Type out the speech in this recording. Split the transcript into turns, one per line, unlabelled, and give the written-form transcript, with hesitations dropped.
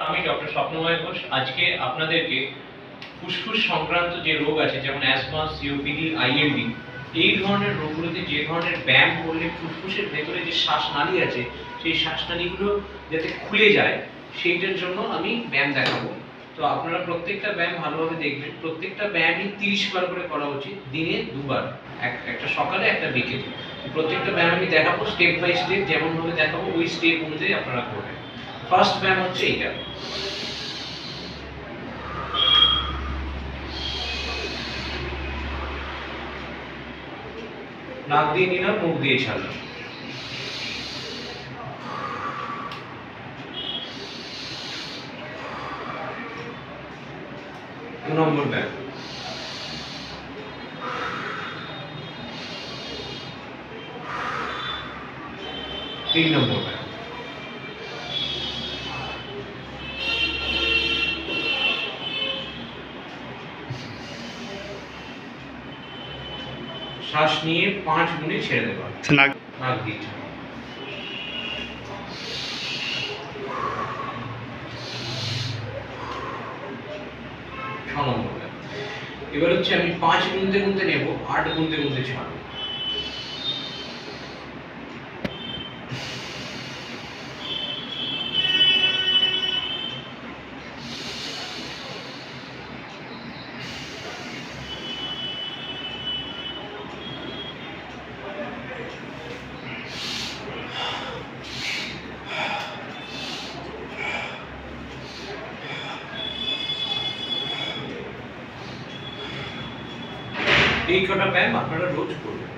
আমি ডক্টর স্বপ্নময় ঘোষ আজকে আপনাদেরকে ফুসফুস সংক্রান্ত যে রোগ আছে যেমন অ্যাজমা, সিওপিডি, আইএলডি এই ধরনের রোগগুলোতে যে ধরনের ব্যায়াম করলে ফুসফুসের ভেতরে যে শ্বাসনালী আছে সেই শ্বাসনালীগুলো যাতে খুলে যায় সেইটার জন্য আমি ব্যায়াম দেখাবো। তো আপনারা প্রত্যেকটা ব্যায়াম ভালোভাবে দেখবেন। প্রত্যেকটা ব্যায়ামই 30 বার করে করা উচিত, দিনে দুবার, একটা সকালে একটা বিকেলে। প্রত্যেকটা ব্যায়াম আমি দেখাবো স্টেপ বাই স্টেপ, যেমনভাবে দেখাবো ওই স্টেপ অনুযায়ী আপনারা করবেন। ফার্স্ট ব্যায়াম হচ্ছে এইটা। নাক দিয়ে নিলাম, মুখ দিয়ে ছাড়লাম। 2 নম্বর ব্যায়াম। তিন নম্বর ব্যায়াম। শ্বাস নিয়ে 5 মিনিট ছেড়ে দেবো, নাক দিয়ে। 6 নম্বর ব্যায়াম। এবার হচ্ছে আমি 5 গুনতে গুনতে নেব, 8 গুনতে গুনতে ছাড়বো। এই কটা ব্যায়াম আপনারা রোজ করবেন।